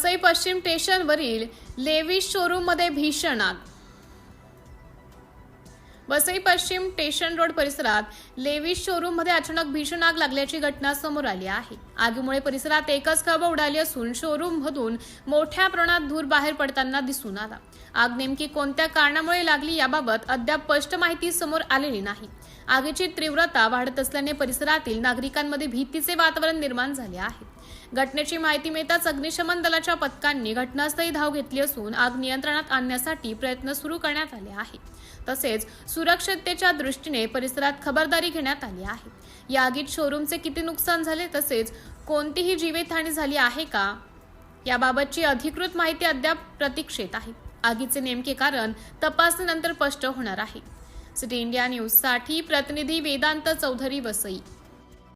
वसई पश्चिम स्टेशनवरील लेविस शोरूममध्ये भीषण आग। वसई पश्चिम स्टेशन रोड परिसरात लेविस शोरूममध्ये अचानक भीषण आग लागल्याची घटना समोर आली आहे। आगीमुळे परिसरात एकच खळबळ उडाली असून शोरूममधून मोठ्या प्रमाणात धूर बाहेर पडताना दिसून आला। आग नेमकी कोणत्या कारणामुळे लागली याबाबत अद्याप स्पष्ट माहिती समोर आलेली नाही। आगीची तीव्रता वाढत असल्याने परिसरातील नागरिकांमध्ये भीतीचे वातावरण निर्माण झाले आहे। घटनेची माहिती मिळताच अग्निशमन दलाच्या पथकांनी घटनास्थळी धाव घेतली असून आग नियंत्रणात आणण्यासाठी प्रयत्न सुरू करण्यात आले आहेत। तसेच सुरक्षिततेच्या दृष्टीने परिसरात खबरदारी घेण्यात आली आहे। या आगीत शोरूमचे किती नुकसान झाले तसेच कोणतीही जीवितहानी झाली आहे का याबाबतची अधिकृत माहिती अद्याप प्रतीक्षेत आहे। आगीचे नेमके कारण तपासणीनंतर स्पष्ट होणार आहे। सिटी इंडिया न्यूज साठी प्रतिनिधी वेदांत चौधरी, वसई।